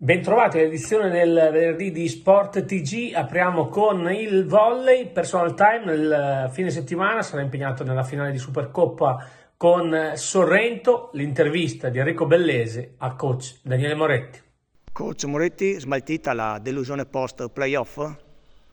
Bentrovati all'edizione del venerdì di Sport TG. Apriamo con il volley. Personal time nel fine settimana sarà impegnato nella finale di Supercoppa con Sorrento. L'intervista di Enrico Bellese al coach Daniele Moretti. Coach Moretti, smaltita la delusione post playoff?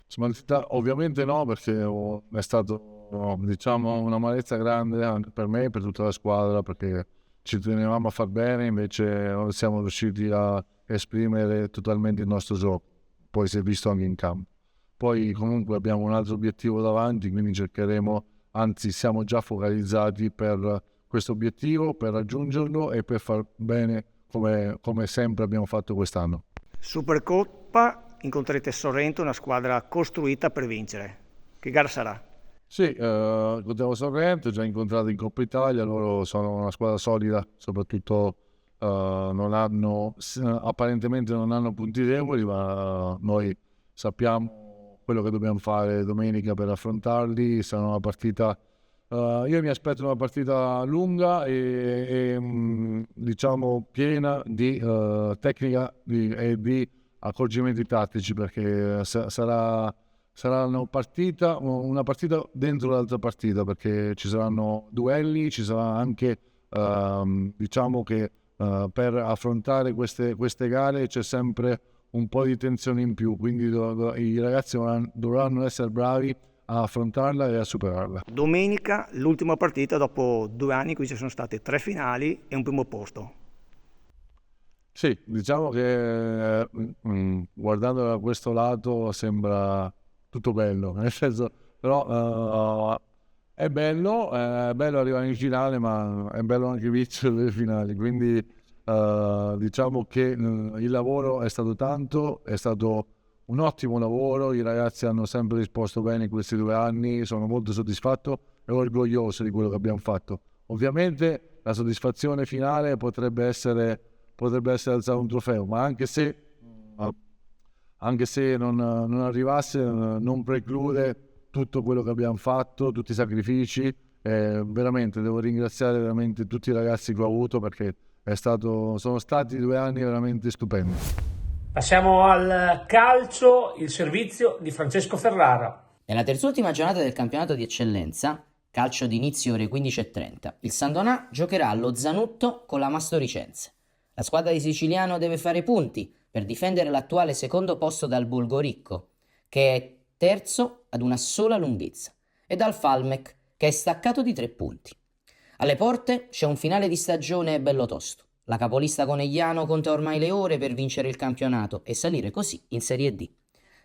Smaltita ovviamente no, perché è stato una amarezza grande anche per me e per tutta la squadra, perché ci tenevamo a far bene, invece non siamo riusciti a esprimere totalmente il nostro gioco. Poi si è visto anche in campo. Poi comunque abbiamo un altro obiettivo davanti, quindi cercheremo, anzi siamo già focalizzati per questo obiettivo, per raggiungerlo e per far bene come sempre abbiamo fatto quest'anno. Supercoppa, incontrerete Sorrento, una squadra costruita per vincere. Che gara sarà? Sì, incontriamo Sorrento, già incontrato in Coppa Italia, loro sono una squadra solida, soprattutto apparentemente non hanno punti deboli, ma noi sappiamo quello che dobbiamo fare domenica per affrontarli. Sarà una partita, io mi aspetto una partita lunga e diciamo piena di tecnica e di accorgimenti tattici, perché sarà una partita dentro l'altra partita, perché ci saranno duelli, ci sarà anche diciamo che per affrontare queste gare c'è sempre un po' di tensione in più, quindi i ragazzi dovranno essere bravi a affrontarla e a superarla. Domenica, l'ultima partita dopo 2 anni in cui ci sono state 3 finali e un primo posto. Sì, diciamo che guardando da questo lato sembra tutto bello, nel senso, però è bello arrivare in finale, ma è bello anche vincere le finali, quindi diciamo che il lavoro è stato tanto, è stato un ottimo lavoro, i ragazzi hanno sempre risposto bene in questi 2 anni, sono molto soddisfatto e orgoglioso di quello che abbiamo fatto. Ovviamente la soddisfazione finale potrebbe essere alzare un trofeo, ma anche se non arrivasse, non preclude tutto quello che abbiamo fatto, tutti i sacrifici. Veramente devo ringraziare veramente tutti i ragazzi che ho avuto, perché sono stati 2 anni veramente stupendi. Passiamo al calcio, il servizio di Francesco Ferrara. Nella terzultima giornata del campionato di eccellenza, calcio di inizio ore 15:30, il San Donà giocherà allo Zanutto con la Mastoricense. La squadra di Siciliano deve fare punti per difendere l'attuale secondo posto dal Bulgoricco, che è terzo ad una sola lunghezza, e dal Falmec, che è staccato di 3 punti. Alle porte c'è un finale di stagione bello tosto. La capolista Conegliano conta ormai le ore per vincere il campionato e salire così in Serie D.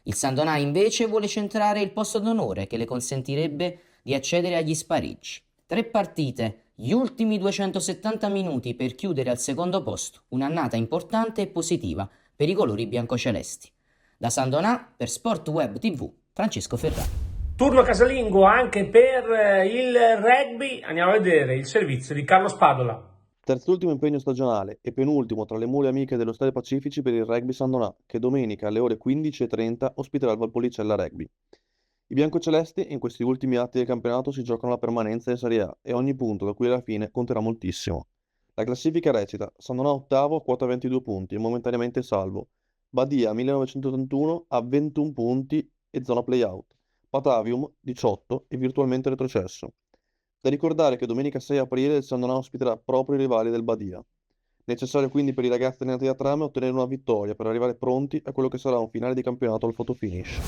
Il San Donà invece vuole centrare il posto d'onore che le consentirebbe di accedere agli spareggi. 3 partite, gli ultimi 270 minuti per chiudere al secondo posto, un'annata importante e positiva per i colori biancocelesti. Da San Donà, per Sport Web TV, Francesco Ferrara. Turno casalingo anche per il rugby. Andiamo a vedere il servizio di Carlo Spadola. Terzultimo impegno stagionale e penultimo tra le mule amiche dello Stadio Pacifici per il Rugby San Donà, che domenica alle ore 15:30 ospiterà il Valpolicella Rugby. I biancocelesti in questi ultimi atti del campionato si giocano la permanenza in Serie A e ogni punto da qui alla fine conterà moltissimo. La classifica recita: San Donà ottavo a quota 22 punti e momentaneamente salvo, Badia 1981 a 21 punti e zona playout, Patavium 18 e virtualmente retrocesso. Da ricordare che domenica 6 aprile il San Donà ospiterà proprio i rivali del Badia. Necessario quindi per i ragazzi allenati da Trame ottenere una vittoria per arrivare pronti a quello che sarà un finale di campionato al fotofinish.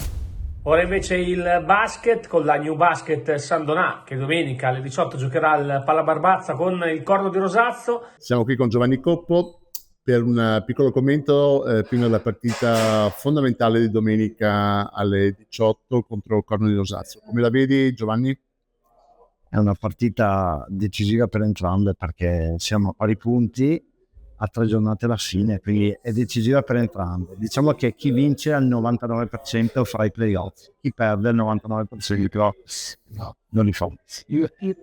Ora invece il basket con la New Basket San Donà, che domenica alle 18 giocherà al Palla Barbazza con il Corno di Rosazzo. Siamo qui con Giovanni Coppo per un piccolo commento prima della partita fondamentale di domenica alle 18 contro il Corno di Rosazzo. Come la vedi, Giovanni? È una partita decisiva per entrambe, perché siamo a pari punti a 3 giornate alla fine, quindi è decisiva per entrambe. Diciamo che chi vince al 99% farà i playoff, chi perde al 99% non li fa.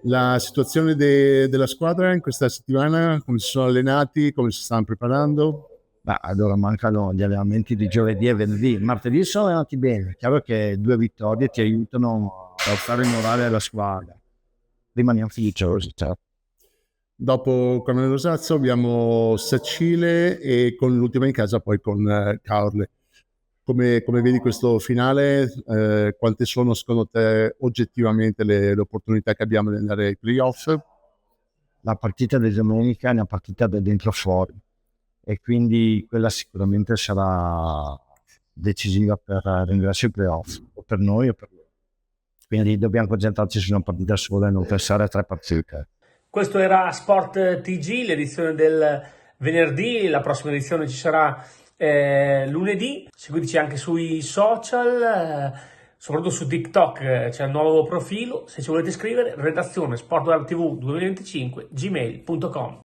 La situazione della squadra in questa settimana, come si sono allenati, come si stanno preparando? Allora mancano gli allenamenti di giovedì e venerdì. Martedì sono allenati bene, è chiaro che 2 vittorie ti aiutano a fare il morale alla squadra. Rimaniamo fiduciosi, certo. Dopo Cornellio Rosazzo abbiamo Sacile e con l'ultima in casa poi con Caorle. Come vedi questo finale? Quante sono secondo te oggettivamente le opportunità che abbiamo di andare ai playoff? La partita di domenica è una partita da dentro fuori e quindi quella sicuramente sarà decisiva per rendersi ai playoff, o per noi o per loro. Quindi dobbiamo concentrarci su una partita sola e non pensare a 3 partite. Questo era Sport TG, l'edizione del venerdì, la prossima edizione ci sarà lunedì. Seguiteci anche sui social, soprattutto su TikTok, c'è un nuovo profilo. Se ci volete scrivere, redazione sportwebtv2025 gmail.com.